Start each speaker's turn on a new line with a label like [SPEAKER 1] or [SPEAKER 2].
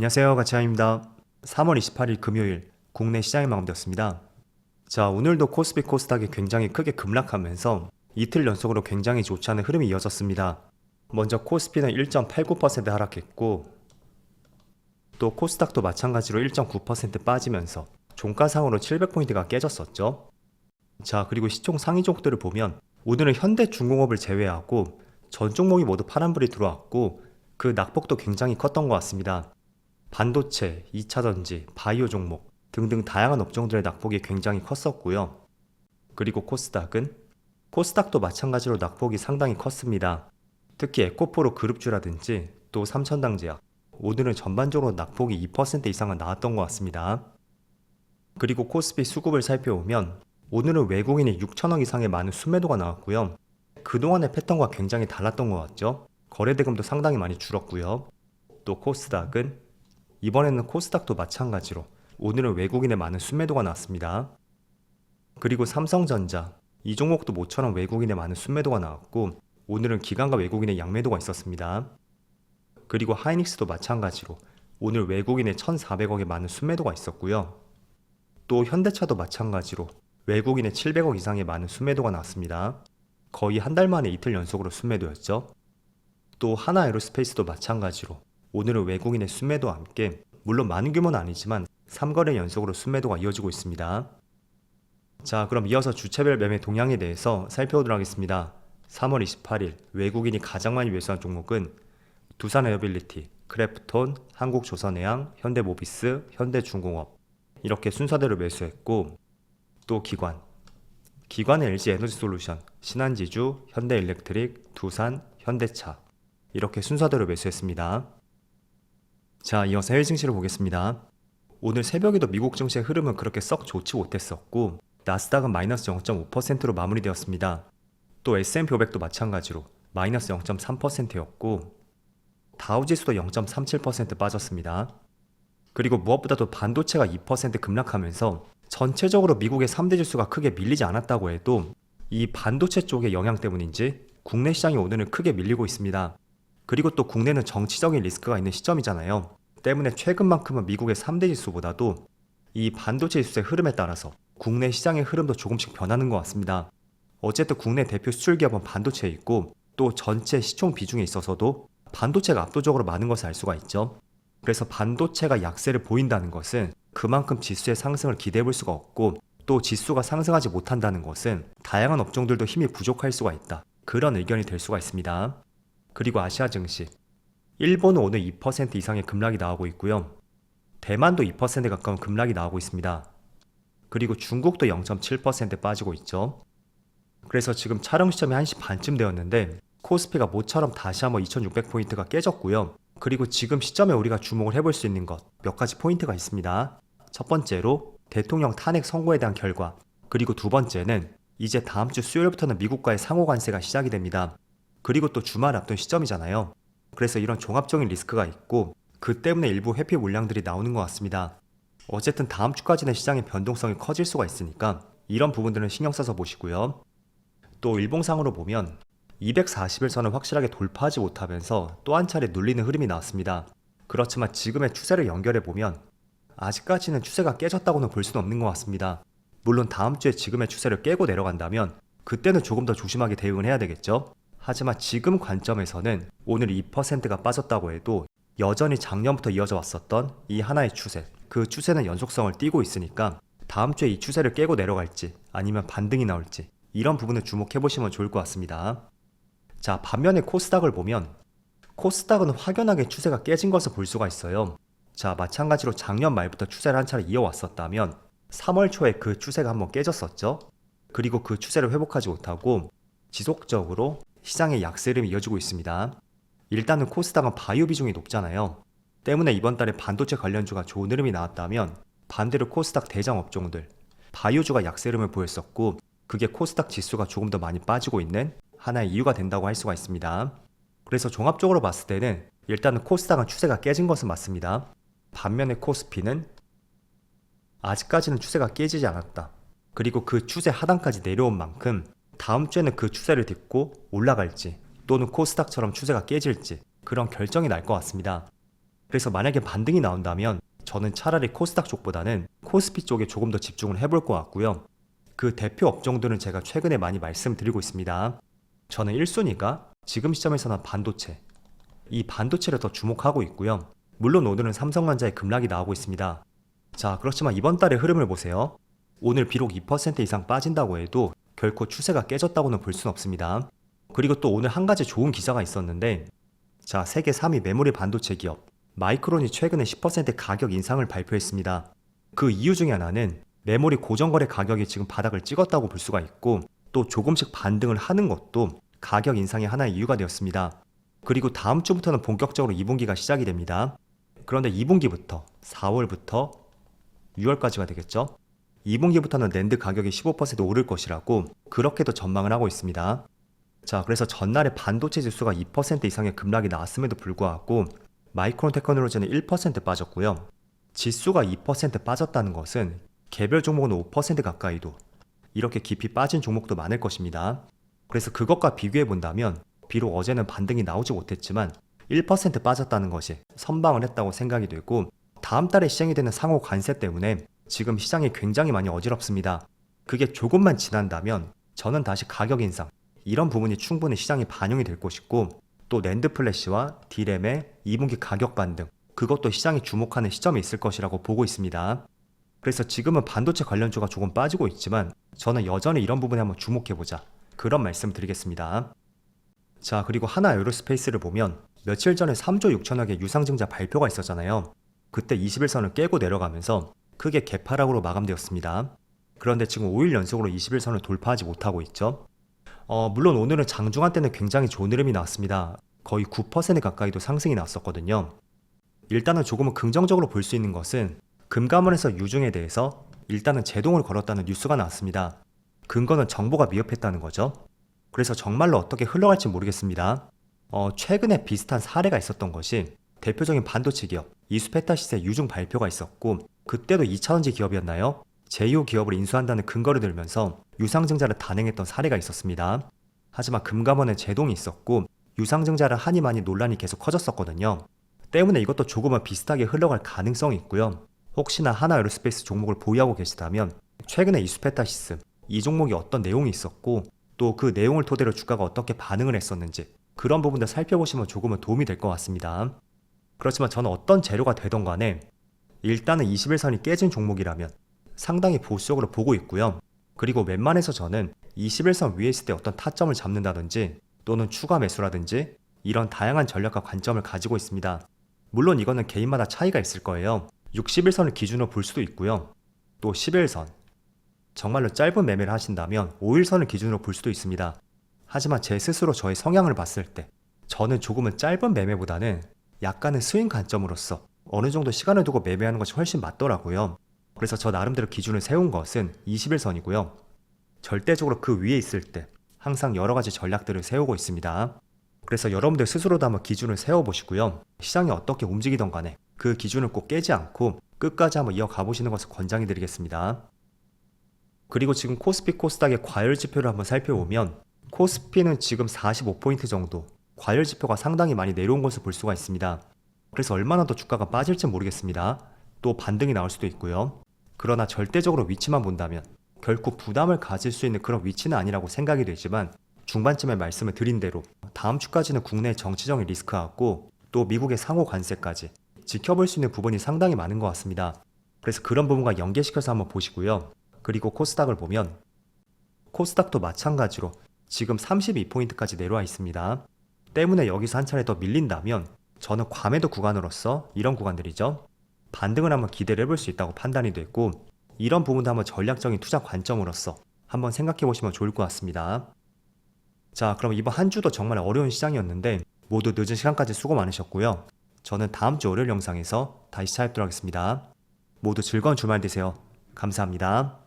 [SPEAKER 1] 안녕하세요, 가치아입니다. 3월 28일 금요일 국내 시장이 마감되었습니다. 자, 오늘도 코스피 코스닥이 굉장히 크게 급락하면서 이틀 연속으로 굉장히 좋지 않은 흐름이 이어졌습니다. 먼저 코스피는 1.89% 하락했고 또 코스닥도 마찬가지로 1.9% 빠지면서 종가상으로 700포인트가 깨졌었죠. 자, 그리고 시총 상위 종목들을 보면 오늘은 현대중공업을 제외하고 전 종목이 모두 파란불이 들어왔고 그 낙폭도 굉장히 컸던 것 같습니다. 반도체, 2차전지, 바이오 종목 등등 다양한 업종들의 낙폭이 굉장히 컸었고요. 그리고 코스닥도 마찬가지로 낙폭이 상당히 컸습니다. 특히 에코프로 그룹주라든지 또 삼천당제약, 오늘은 전반적으로 낙폭이 2% 이상은 나왔던 것 같습니다. 그리고 코스피 수급을 살펴보면 오늘은 외국인이 6천억 이상의 많은 순매도가 나왔고요. 그동안의 패턴과 굉장히 달랐던 것 같죠. 거래대금도 상당히 많이 줄었고요. 또 이번에는 코스닥도 마찬가지로 오늘은 외국인의 많은 순매도가 나왔습니다. 그리고 삼성전자, 이 종목도 모처럼 외국인의 많은 순매도가 나왔고 오늘은 기관과 외국인의 양매도가 있었습니다. 그리고 하이닉스도 마찬가지로 오늘 외국인의 1,400억의 많은 순매도가 있었고요. 또 현대차도 마찬가지로 외국인의 700억 이상의 많은 순매도가 나왔습니다. 거의 한 달 만에 이틀 연속으로 순매도였죠. 또 하나에로스페이스도 마찬가지로 오늘은 외국인의 순매도와 함께 물론 많은 규모는 아니지만 3거래 연속으로 순매도가 이어지고 있습니다. 자, 그럼 이어서 주체별 매매 동향에 대해서 살펴보도록 하겠습니다. 3월 28일 외국인이 가장 많이 매수한 종목은 두산에어빌리티, 크래프톤, 한국조선해양, 현대모비스, 현대중공업 이렇게 순서대로 매수했고 또 기관은 LG에너지솔루션, 신한지주, 현대일렉트릭, 두산, 현대차 이렇게 순서대로 매수했습니다. 자, 이어서 해외 증시를 보겠습니다. 오늘 새벽에도 미국 증시의 흐름은 그렇게 썩 좋지 못했었고 나스닥은 마이너스 0.5%로 마무리되었습니다. 또 S&P 500도 마찬가지로 마이너스 0.3%였고 다우지수도 0.37% 빠졌습니다. 그리고 무엇보다도 반도체가 2% 급락하면서 전체적으로 미국의 3대 지수가 크게 밀리지 않았다고 해도 이 반도체 쪽의 영향 때문인지 국내 시장이 오늘은 크게 밀리고 있습니다. 그리고 또 국내는 정치적인 리스크가 있는 시점이잖아요. 때문에 최근만큼은 미국의 3대 지수보다도 이 반도체 지수의 흐름에 따라서 국내 시장의 흐름도 조금씩 변하는 것 같습니다. 어쨌든 국내 대표 수출 기업은 반도체에 있고 또 전체 시총 비중에 있어서도 반도체가 압도적으로 많은 것을 알 수가 있죠. 그래서 반도체가 약세를 보인다는 것은 그만큼 지수의 상승을 기대해 볼 수가 없고 또 지수가 상승하지 못한다는 것은 다양한 업종들도 힘이 부족할 수가 있다. 그런 의견이 될 수가 있습니다. 그리고 아시아 증시, 일본은 오늘 2% 이상의 급락이 나오고 있고요. 대만도 2% 가까운 급락이 나오고 있습니다. 그리고 중국도 0.7% 빠지고 있죠. 그래서 지금 촬영 시점이 1시 반쯤 되었는데 코스피가 모처럼 다시 한번 2600포인트가 깨졌고요. 그리고 지금 시점에 우리가 주목을 해볼 수 있는 것 몇 가지 포인트가 있습니다. 첫 번째로 대통령 탄핵 선고에 대한 결과, 그리고 두 번째는 이제 다음 주 수요일부터는 미국과의 상호 관세가 시작이 됩니다. 그리고 또 주말 앞둔 시점이잖아요. 그래서 이런 종합적인 리스크가 있고 그 때문에 일부 회피 물량들이 나오는 것 같습니다. 어쨌든 다음 주까지는 시장의 변동성이 커질 수가 있으니까 이런 부분들은 신경 써서 보시고요. 또 일봉상으로 보면 241선을 확실하게 돌파하지 못하면서 또 한 차례 눌리는 흐름이 나왔습니다. 그렇지만 지금의 추세를 연결해보면 아직까지는 추세가 깨졌다고는 볼 수는 없는 것 같습니다. 물론 다음 주에 지금의 추세를 깨고 내려간다면 그때는 조금 더 조심하게 대응을 해야 되겠죠. 하지만 지금 관점에서는 오늘 2%가 빠졌다고 해도 여전히 작년부터 이어져 왔었던 이 하나의 추세, 그 추세는 연속성을 띠고 있으니까 다음 주에 이 추세를 깨고 내려갈지 아니면 반등이 나올지 이런 부분을 주목해 보시면 좋을 것 같습니다. 자, 반면에 코스닥을 보면 코스닥은 확연하게 추세가 깨진 것을 볼 수가 있어요. 자, 마찬가지로 작년 말부터 추세를 한 차례 이어왔었다면 3월 초에 그 추세가 한번 깨졌었죠. 그리고 그 추세를 회복하지 못하고 지속적으로 시장의 약세 흐름이 이어지고 있습니다. 일단은 코스닥은 바이오 비중이 높잖아요. 때문에 이번 달에 반도체 관련주가 좋은 흐름이 나왔다면 반대로 코스닥 대장 업종들, 바이오주가 약세 흐름을 보였었고 그게 코스닥 지수가 조금 더 많이 빠지고 있는 하나의 이유가 된다고 할 수가 있습니다. 그래서 종합적으로 봤을 때는 일단은 코스닥은 추세가 깨진 것은 맞습니다. 반면에 코스피는 아직까지는 추세가 깨지지 않았다. 그리고 그 추세 하단까지 내려온 만큼 다음 주에는 그 추세를 딛고 올라갈지 또는 코스닥처럼 추세가 깨질지 그런 결정이 날 것 같습니다. 그래서 만약에 반등이 나온다면 저는 차라리 코스닥 쪽보다는 코스피 쪽에 조금 더 집중을 해볼 것 같고요. 그 대표 업종들은 제가 최근에 많이 말씀드리고 있습니다. 저는 1순위가 지금 시점에서는 반도체, 이 반도체를 더 주목하고 있고요. 물론 오늘은 삼성전자의 급락이 나오고 있습니다. 자, 그렇지만 이번 달의 흐름을 보세요. 오늘 비록 2% 이상 빠진다고 해도 결코 추세가 깨졌다고는 볼 수는 없습니다. 그리고 또 오늘 한 가지 좋은 기사가 있었는데, 자, 세계 3위 메모리 반도체 기업 마이크론이 최근에 10% 가격 인상을 발표했습니다. 그 이유 중에 하나는 메모리 고정거래 가격이 지금 바닥을 찍었다고 볼 수가 있고, 또 조금씩 반등을 하는 것도 가격 인상의 하나의 이유가 되었습니다. 그리고 다음 주부터는 본격적으로 2분기가 시작이 됩니다. 그런데 2분기부터 4월부터 6월까지가 되겠죠. 2분기부터는 낸드 가격이 15% 오를 것이라고 그렇게도 전망을 하고 있습니다. 자, 그래서 전날에 반도체 지수가 2% 이상의 급락이 나왔음에도 불구하고 마이크론 테크놀로지는 1% 빠졌고요. 지수가 2% 빠졌다는 것은 개별 종목은 5% 가까이도 이렇게 깊이 빠진 종목도 많을 것입니다. 그래서 그것과 비교해 본다면 비록 어제는 반등이 나오지 못했지만 1% 빠졌다는 것이 선방을 했다고 생각이 되고, 다음 달에 시행이 되는 상호 관세 때문에 지금 시장이 굉장히 많이 어지럽습니다. 그게 조금만 지난다면 저는 다시 가격 인상, 이런 부분이 충분히 시장에 반영이 될 것이고, 또 낸드 플래시와 D램의 2분기 가격 반등, 그것도 시장이 주목하는 시점이 있을 것이라고 보고 있습니다. 그래서 지금은 반도체 관련주가 조금 빠지고 있지만 저는 여전히 이런 부분에 한번 주목해보자, 그런 말씀 드리겠습니다. 자, 그리고 하나 에어로스페이스를 보면 며칠 전에 3조 6천억의 유상증자 발표가 있었잖아요. 그때 21선을 깨고 내려가면서 크게 개파락으로 마감되었습니다. 그런데 지금 5일 연속으로 21선을 돌파하지 못하고 있죠. 물론 오늘은 장중한 때는 굉장히 좋은 흐름이 나왔습니다. 거의 9% 가까이도 상승이 나왔었거든요. 일단은 조금은 긍정적으로 볼 수 있는 것은 금감원에서 유중에 대해서 일단은 제동을 걸었다는 뉴스가 나왔습니다. 근거는 정보가 미흡했다는 거죠. 그래서 정말로 어떻게 흘러갈지 모르겠습니다. 최근에 비슷한 사례가 있었던 것이 대표적인 반도체 기업 이수페타시스의 유중 발표가 있었고, 그때도 2차전지 기업이었나요? 제2호 기업을 인수한다는 근거를 들면서 유상증자를 단행했던 사례가 있었습니다. 하지만 금감원에 제동이 있었고 유상증자를 하니 많이 논란이 계속 커졌었거든요. 때문에 이것도 조금은 비슷하게 흘러갈 가능성이 있고요. 혹시나 하나 에어로스페이스 종목을 보유하고 계시다면 최근에 이수페타시스 이 종목이 어떤 내용이 있었고, 또 그 내용을 토대로 주가가 어떻게 반응을 했었는지 그런 부분들 살펴보시면 조금은 도움이 될 것 같습니다. 그렇지만 저는 어떤 재료가 되던 간에 일단은 21선이 깨진 종목이라면 상당히 보수적으로 보고 있고요. 그리고 웬만해서 저는 21선 위에 있을 때 어떤 타점을 잡는다든지 또는 추가 매수라든지 이런 다양한 전략과 관점을 가지고 있습니다. 물론 이거는 개인마다 차이가 있을 거예요. 61선을 기준으로 볼 수도 있고요. 또 11선, 정말로 짧은 매매를 하신다면 5일선을 기준으로 볼 수도 있습니다. 하지만 제 스스로 저의 성향을 봤을 때 저는 조금은 짧은 매매보다는 약간의 스윙 관점으로서 어느 정도 시간을 두고 매매하는 것이 훨씬 맞더라고요. 그래서 저 나름대로 기준을 세운 것은 21선이고요. 절대적으로 그 위에 있을 때 항상 여러 가지 전략들을 세우고 있습니다. 그래서 여러분들 스스로도 한번 기준을 세워보시고요. 시장이 어떻게 움직이던 간에 그 기준을 꼭 깨지 않고 끝까지 한번 이어가 보시는 것을 권장해 드리겠습니다. 그리고 지금 코스피 코스닥의 과열 지표를 한번 살펴보면 코스피는 지금 45포인트 정도 과열 지표가 상당히 많이 내려온 것을 볼 수가 있습니다. 그래서 얼마나 더 주가가 빠질지 모르겠습니다. 또 반등이 나올 수도 있고요. 그러나 절대적으로 위치만 본다면 결코 부담을 가질 수 있는 그런 위치는 아니라고 생각이 되지만, 중반쯤에 말씀을 드린 대로 다음 주까지는 국내 정치적인 리스크하고 또 미국의 상호 관세까지 지켜볼 수 있는 부분이 상당히 많은 것 같습니다. 그래서 그런 부분과 연계시켜서 한번 보시고요. 그리고 코스닥을 보면 코스닥도 마찬가지로 지금 32포인트까지 내려와 있습니다. 때문에 여기서 한 차례 더 밀린다면 저는 과매도 구간으로서 이런 구간들이죠. 반등을 한번 기대를 해볼 수 있다고 판단이 됐고, 이런 부분도 한번 전략적인 투자 관점으로서 한번 생각해 보시면 좋을 것 같습니다. 자, 그럼 이번 한 주도 정말 어려운 시장이었는데 모두 늦은 시간까지 수고 많으셨고요. 저는 다음 주 월요일 영상에서 다시 찾아뵙도록 하겠습니다. 모두 즐거운 주말 되세요. 감사합니다.